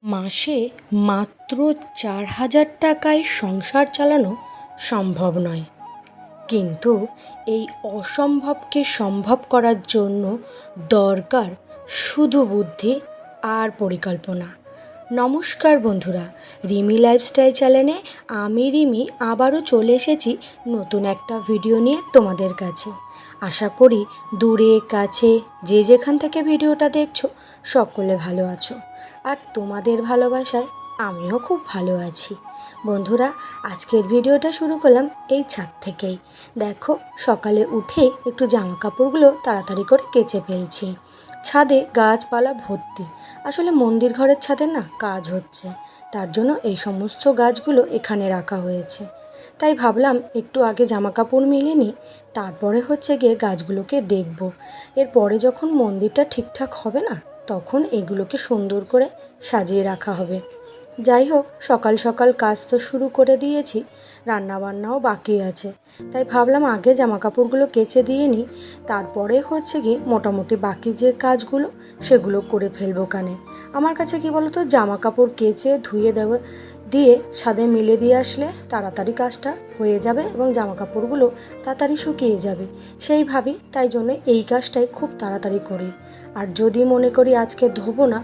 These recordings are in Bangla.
মাসে মাত্র ৪,০০০ টাকায় সংসার চালানো সম্ভব নয়, কিন্তু এই অসম্ভবকে সম্ভব করার জন্য দরকার শুধু বুদ্ধি আর পরিকল্পনা। নমস্কার বন্ধুরা, রিমি লাইফস্টাইল চ্যানেলে আমি রিমি আবারও চলে এসেছি নতুন একটা ভিডিও নিয়ে তোমাদের কাছে। আশা করি দূরে কাছে যে যেখান থেকে ভিডিওটা দেখছো সকলে ভালো আছো, আর তোমাদের ভালোবাসায় আমিও খুব ভালো আছি। বন্ধুরা, আজকের ভিডিওটা শুরু করলাম এই ছাদ থেকেই। দেখো, সকালে উঠে একটু জামা কাপড়গুলো তাড়াতাড়ি করে কেচে ফেলছি। ছাদে গাছপালা ভর্তি, আসলে মন্দির ঘরের ছাদে না কাজ হচ্ছে, তার জন্য এই সমস্ত গাছগুলো এখানে রাখা হয়েছে। তাই ভাবলাম একটু আগে জামা কাপড় মিলিয়ে নিই, তারপরে গিয়ে গাছগুলোকে দেখব। এরপরে যখন মন্দিরটা ঠিকঠাক হবে না, তখন এগুলোকে সুন্দর করে সাজিয়ে রাখা হবে। যাই হোক, সকাল সকাল কাজ তো শুরু করে দিয়েছি, রান্নাবান্নাও বাকি আছে। তাই ভাবলাম আগে জামা কাপড়গুলো কেচে দিয়ে নিই, তারপরে গিয়ে মোটামুটি বাকি যে কাজগুলো সেগুলো করে ফেলবো। কানে আমার কাছে কি বলতো, জামা কাপড় কেচে ধুয়ে দিয়ে ছাদে মিলে দিয়ে আসলে তাড়াতাড়ি কাজটা হয়ে যাবে এবং জামা কাপড়গুলো তাড়াতাড়ি শুকিয়ে যাবে, সেই ভাবি। তাই জন্য এই কাজটাই খুব তাড়াতাড়ি করি। আর যদি মনে করি আজকে ধোবো না,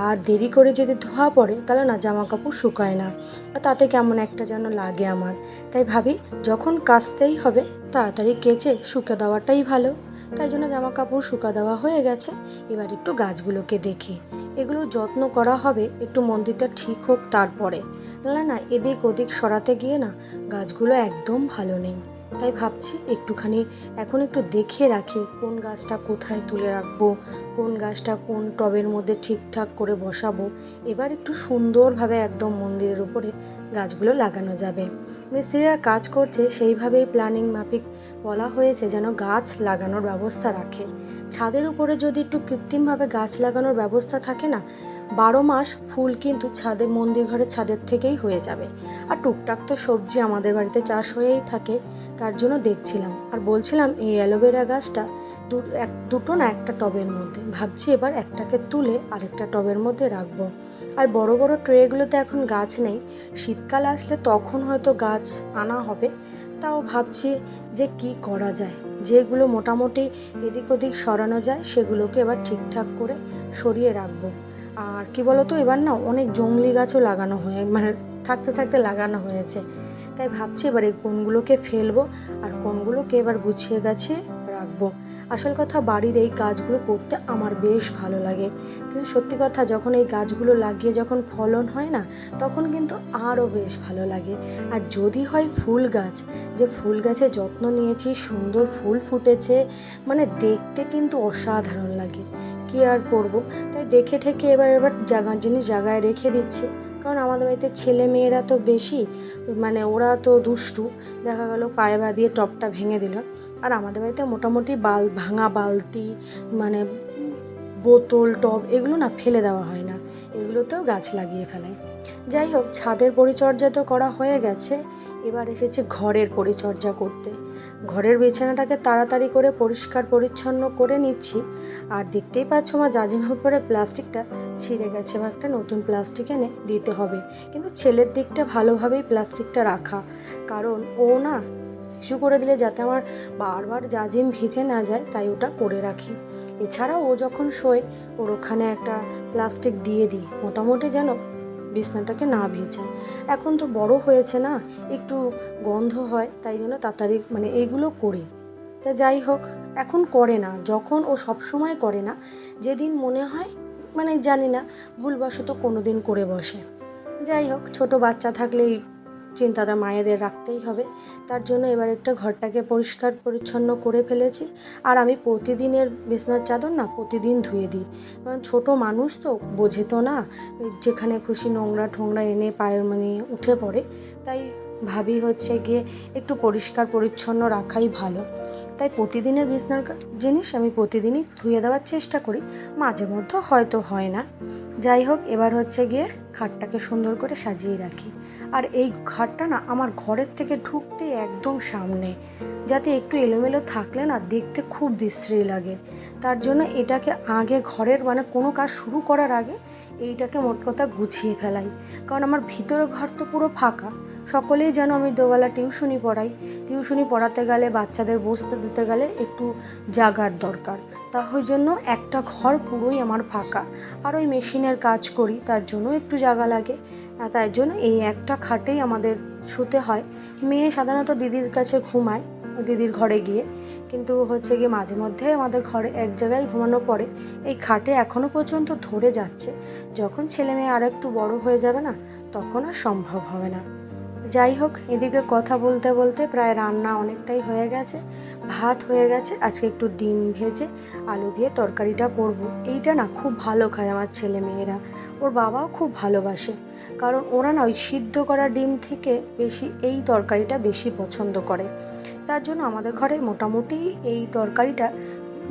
আর দেরি করে যদি ধোয়া পড়ে, তাহলে না জামা কাপড় শুকায় না, আর তাতে কেমন একটা যেন লাগে আমার। তাই ভাবি যখন কাচতেই হবে তাড়াতাড়ি কেচে শুকে দেওয়াটাই ভালো। তাই জন্য জামা কাপড় শুকা দেওয়া হয়ে গেছে। এবার একটু গাছগুলোকে দেখি, এগুলোর যত্ন করা হবে একটু মন্দিরটা ঠিক হোক তারপরে। না এদিক ওদিক সরাতে গিয়ে না গাছগুলো একদম ভালো নেই। তাই ভাবছি একটুখানি এখন একটু দেখে রাখি কোন গাছটা কোথায় তুলে রাখবো, কোন গাছটা কোন টবের মধ্যে ঠিকঠাক করে বসাবো। এবার একটু সুন্দরভাবে একদম মন্দিরের উপরে গাছগুলো লাগানো যাবে। মিস্ত্রিরা কাজ করছে সেইভাবেই প্ল্যানিং মাফিক বলা হয়েছে যেন গাছ লাগানোর ব্যবস্থা রাখে। ছাদের উপরে যদি একটু কৃত্রিমভাবে গাছ লাগানোর ব্যবস্থা থাকে না, 12 মাস ফুল কিন্তু ছাদের মন্দির ঘরের ছাদের থেকেই হয়ে যাবে। আর টুকটাক তো সবজি আমাদের বাড়িতে চাষ হয়েই থাকে, তার জন্য দেখছিলাম আর বলছিলাম এই অ্যালোভেরা গাছটা দুটো না একটা টবের মধ্যে ভাবছি এবার একটাকে তুলে আরেকটা টবের মধ্যে রাখবো। আর বড় বড় ট্রেগুলোতে এখন গাছ নেই, শীতকাল আসলে তখন হয়তো গাছ আনা হবে। তাও ভাবছি যে কি করা যায়, যেগুলো মোটামুটি এদিক ওদিক সরানো যায় সেগুলোকে এবার ঠিকঠাক করে সরিয়ে রাখবো। আর কি বলতো, এবার না অনেক জংলি গাছও লাগানো থাকতে থাকতে লাগানো হয়েছে। তাই ভাবছি এবার এই কোনগুলোকে ফেলবো আর কোনগুলোকে এবার গুছিয়ে গাছিয়ে রাখবো। আসল কথা, বাড়ির এই কাজগুলো করতে আমার বেশ ভালো লাগে, কিন্তু সত্যি কথা যখন এই গাছগুলো লাগিয়ে যখন ফলন হয় না, তখন কিন্তু আরও বেশ ভালো লাগে। আর যদি হয় ফুল গাছ, যে ফুল গাছের যত্ন নিয়েছি, সুন্দর ফুল ফুটেছে, দেখতে কিন্তু অসাধারণ লাগে। কি আর করব, তাই দেখে ঠেকে এবার জিনিস জায়গায় রেখে দিচ্ছি। কারণ আমাদের বাড়িতে ছেলে মেয়েরা তো বেশি, ওরা তো দুষ্টু, দেখা গেল পায়ে দিয়ে টবটা ভেঙে দিল। আর আমাদের বাড়িতে মোটামুটি ভাঙা বালতি, বোতল টব এগুলো না ফেলে দেওয়া হয় না, এগুলোতেও গাছ লাগিয়ে ফেলে। যাই হোক, ছাদের পরিচর্যা তো করা হয়ে গেছে, এবার এসেছে ঘরের পরিচর্যা করতে। ঘরের বিছানাটাকে তাড়াতাড়ি করে পরিষ্কার পরিচ্ছন্ন করে নিচ্ছি। আর দেখতেই পাচ্ছ আমার জাজিমের উপরে প্লাস্টিকটা ছিঁড়ে গেছে, বা একটা নতুন প্লাস্টিক এনে দিতে হবে। কিন্তু ছেলের দিকটা ভালোভাবেই প্লাস্টিকটা রাখা, কারণ ও না ইস্যু করে দিলে যাতে আমার বারবার জাজিম ভিজে না যায়, তাই ওটা করে রাখি। এছাড়াও ও যখন শোয় ওর ওখানে একটা প্লাস্টিক দিয়ে দিই, মোটামুটি যেন বিছনাটাকে না ভিজে। এখন তো বড় হয়েছে না, একটু গন্ধ হয়, তাই জন্য তাড়াতাড়ি এইগুলো করি। তা যাই হোক, এখন করে না, যখন ও সবসময় করে না, যেদিন মনে হয় জানি না, ভুলবশত কোনো দিন করে বসে। যাই হোক, ছোট বাচ্চা থাকলেই চিন্তাটা মায়েদের রাখতেই হবে। তার জন্য এবার একটা ঘরটাকে পরিষ্কার পরিচ্ছন্ন করে ফেলেছি। আর আমি প্রতিদিনের বিছনার চাদর না প্রতিদিন ধুয়ে দিই, কারণ ছোটো মানুষ তো বোঝে তো না, যেখানে খুশি নোংরা ঠোংরা এনে পায়ে উঠে পড়ে। তাই ভাবি গিয়ে একটু পরিষ্কার পরিচ্ছন্ন রাখাই ভালো। তাই প্রতিদিনের বিছনার জিনিস আমি প্রতিদিনই ধুয়ে দেওয়ার চেষ্টা করি, মাঝে মধ্যে হয়তো হয় না। যাই হোক, এবার গিয়ে খাটটাকে সুন্দর করে সাজিয়ে রাখি। আর এই খাটটা না আমার ঘরের থেকে ঢুকতে একদম সামনে, যাতে একটু এলোমেলো থাকলে না দেখতে খুব বিশ্রী লাগে। তার জন্য এটাকে আগে ঘরের কোনো কাজ শুরু করার আগে এইটাকে মোট কথা গুছিয়ে ফেলাই। কারণ আমার ভিতরে ঘর তো পুরো ফাঁকা। সকলেই যেন আমি দুবেলা টিউশনি পড়াই, টিউশনি পড়াতে গেলে বাচ্চাদের বসতে দিতে গেলে একটু জাগার দরকার। ওই জন্য একটা ঘর পুরোই আমার ফাঁকা। আর ওই মেশিনের কাজ করি, তার জন্য একটু জায়গা লাগে। তাই জন্য এই একটা খাটেই আমাদের শুতে হয়। মেয়ে সাধারণত দিদির কাছে ঘুমায়, দিদির ঘরে গিয়ে, কিন্তু হচ্ছে গিয়ে মাঝে মধ্যে আমাদের ঘরে এক জায়গায় ঘুমানো পড়ে। এই খাটে এখনও পর্যন্ত ধরে যাচ্ছে। যখন ছেলে মেয়ে আর একটু বড় হয়ে যাবে না, তখন আর সম্ভব হবে না। যাই হোক, এদিকে কথা বলতে বলতে প্রায় রান্না অনেকটাই হয়ে গেছে। ভাত হয়ে গেছে, আজকে একটু ডিম ভেজে আলু দিয়ে তরকারিটা করব। এইটা না খুব ভালো খায় আমার ছেলে মেয়েরা, ওর বাবাও খুব ভালোবাসে। কারণ ওরা না ওই সিদ্ধ করা ডিম থেকে বেশি এই তরকারিটা বেশি পছন্দ করে। তার জন্য আমাদের ঘরে মোটামুটি এই তরকারিটা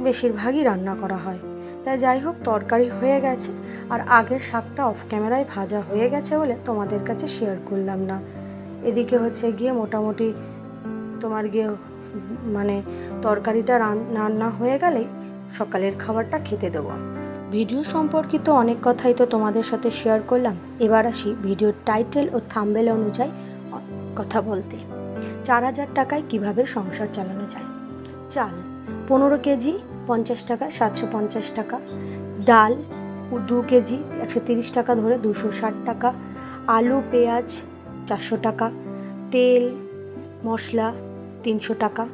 বেশিরভাগই রান্না করা হয়। তাই যাই হোক, তরকারি হয়ে গেছে। আর আগে শাকটা অফ ক্যামেরায় ভাজা হয়ে গেছে বলে তোমাদের কাছে শেয়ার করলাম না। এদিকে হচ্ছে গিয়ে মোটামুটি তোমার গিয়ে মানে তরকারিটা রান্না হয়ে গেলেই সকালের খাবারটা খেতে দেবো। ভিডিও সম্পর্কিত অনেক কথাই তো তোমাদের সাথে শেয়ার করলাম। এবার আসি ভিডিওর টাইটেল ও থাম্বনেল অনুযায়ী কথা বলতে। 4,000 টাকায় কিভাবে সংসার চালানো যায়। চাল 15 কেজি 50 টাকা, 750 টাকা। ডাল 2 কেজি 130 টাকা ধরে 260 টাকা। আলু পেঁয়াজ 400 টাকা। তেল মশলা 300 টাকা।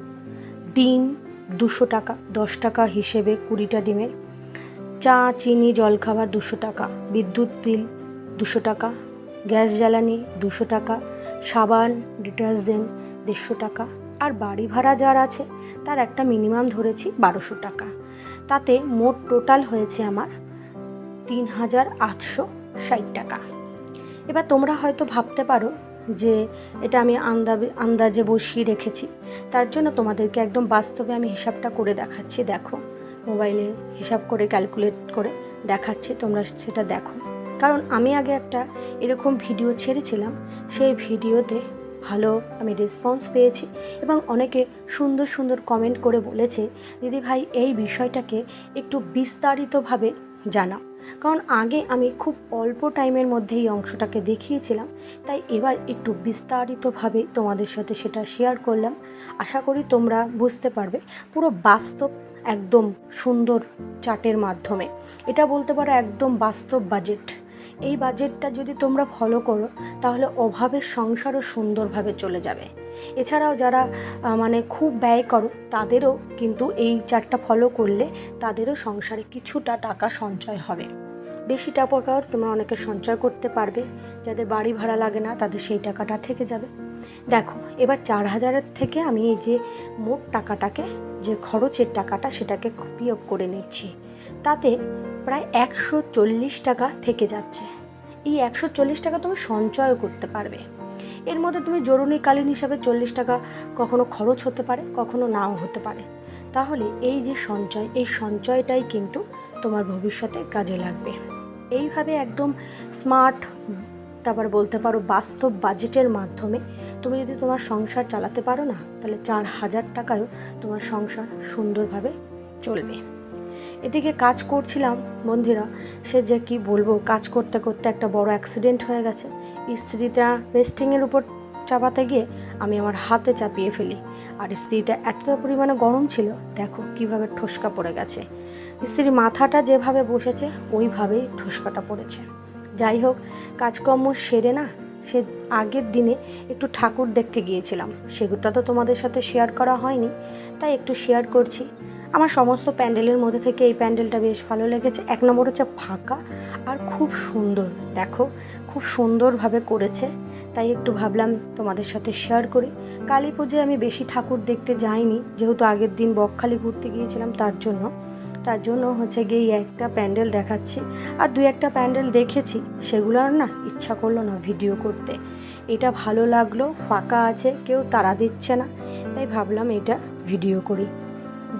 ডিম 200 টাকা, 10 টাকা হিসেবে 20টা ডিমের। চা চিনি জলখাবার 200 টাকা। বিদ্যুৎ বিল 200 টাকা। গ্যাস জ্বালানি 200 টাকা। সাবান ডিটারজেন্ট 150 টাকা। আর বাড়ি ভাড়া যার আছে তার একটা মিনিমাম ধরেছি 1200 টাকা। তাতে মোট টোটাল হয়েছে আমার 3,860 টাকা। এবার তোমরা হয়তো ভাবতে পারো যে এটা আমি আন্দাজে বসিয়ে রেখেছি, তার জন্য তোমাদেরকে একদম বাস্তবে আমি হিসাবটা করে দেখাচ্ছি। দেখো, মোবাইলে হিসাব করে ক্যালকুলেট করে দেখাচ্ছি, তোমরা সেটা দেখো। কারণ আমি আগে একটা এরকম ভিডিও ছেড়েছিলাম, সেই ভিডিওতে ভালো আমি রেসপন্স পেয়েছি এবং অনেকে সুন্দর সুন্দর কমেন্ট করে বলেছে, দিদি ভাই এই বিষয়টাকে একটু বিস্তারিতভাবে জানাও। কারণ আগে আমি খুব অল্প টাইমের মধ্যে এই অংশটাকে দেখিয়েছিলাম, তাই এবার একটু বিস্তারিতভাবে তোমাদের সাথে সেটা শেয়ার করলাম। আশা করি তোমরা বুঝতে পারবে পুরো বাস্তব, একদম সুন্দর চার্টের মাধ্যমে। এটা বলতে পারো একদম বাস্তব বাজেট। এই বাজেটটা যদি তোমরা ফলো করো তাহলে অভাবের সংসারও সুন্দরভাবে চলে যাবে। এছাড়াও যারা মানে খুব ব্যয় করো তাদেরও কিন্তু এই চার্টটা ফলো করলে তাদেরও সংসারে কিছুটা টাকা সঞ্চয় হবে। বেশি টাকাও তোমরা অনেকে সঞ্চয় করতে পারবে। যাদের বাড়ি ভাড়া লাগে না তাদের সেই টাকাটা থেকে যাবে। দেখো, এবার 4,000-এর থেকে আমি এই যে মোট টাকাটাকে, যে খরচের টাকাটা, সেটাকে বিয়োগ করে নিচ্ছি। তাতে প্রায় 140 টাকা থেকে যাচ্ছে। এই 140 টাকা তুমি সঞ্চয়ও করতে পারবে। এর মধ্যে তুমি জরুরিকালীন হিসাবে 40 টাকা কখনো খরচ হতে পারে, কখনো নাও হতে পারে। তাহলে এই যে সঞ্চয়, এই সঞ্চয়টাই কিন্তু তোমার ভবিষ্যতে কাজে লাগবে। এইভাবে একদম স্মার্ট, তারপর বলতে পারো বাস্তব বাজেটের মাধ্যমে তুমি যদি তোমার সংসার চালাতে পারো না, তাহলে 4,000 টাকায়ও তোমার সংসার সুন্দরভাবে চলবে। এদিকে কাজ করছিলাম বন্ধুরা, সে যে কি বলবো, কাজ করতে করতে একটা বড় অ্যাক্সিডেন্ট হয়ে গেছে। ইস্ত্রিটা পেস্টিংয়ের উপর চাপাতে গিয়ে আমি আমার হাতে চাপিয়ে ফেলি। আর ইস্ত্রিটা এত পরিমাণে গরম ছিল, দেখো কিভাবে ঠোসকা পড়ে গেছে। ইস্ত্রির মাথাটা যেভাবে বসেছে ওইভাবেই ঠোসকাটা পড়েছে। যাই হোক, কাজকর্ম সেরে না, সে আগের দিনে একটু ঠাকুর দেখতে গিয়েছিলাম, সেগুলোটা তো তোমাদের সাথে শেয়ার করা হয়নি, তাই একটু শেয়ার করছি। আমার সমস্ত প্যান্ডেলের মধ্যে থেকে এই প্যান্ডেলটা বেশ ভালো লেগেছে। 1 নম্বর হচ্ছে ফাঁকা আর খুব সুন্দর, দেখো খুব সুন্দরভাবে করেছে, তাই একটু ভাবলাম তোমাদের সাথে শেয়ার করি। কালী পুজোয় আমি বেশি ঠাকুর দেখতে যাইনি, যেহেতু আগের দিন বকখালি ঘুরতে গিয়েছিলাম, তার জন্য হচ্ছে গিয়ে একটা প্যান্ডেল দেখাচ্ছি। আর 2-1টা প্যান্ডেল দেখেছি, সেগুলো আর না ইচ্ছা করলো না ভিডিও করতে। এটা ভালো লাগলো, ফাঁকা আছে, কেউ তাড়া দিচ্ছে না, তাই ভাবলাম এটা ভিডিও করি।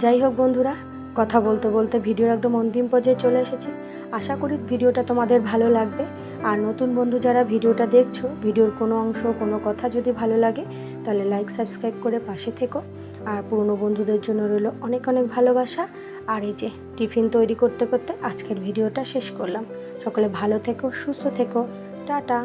যাই হোক বন্ধুরা, কথা বলতে বলতে ভিডিওর একদম অন্তিম পর্যায়ে চলে এসেছি। আশা করি ভিডিওটা তোমাদের ভালো লাগবে। আর নতুন বন্ধু যারা ভিডিওটা দেখছো, ভিডিওর কোনো অংশ কোনো কথা যদি ভালো লাগে তাহলে লাইক সাবস্ক্রাইব করে পাশে থেকো। আর পুরনো বন্ধুদের জন্য রইল অনেক অনেক ভালোবাসা। আর এই যে টিফিন তৈরি করতে করতে আজকের ভিডিওটা শেষ করলাম। সকলে ভালো থেকো, সুস্থ থেকো, টাটা।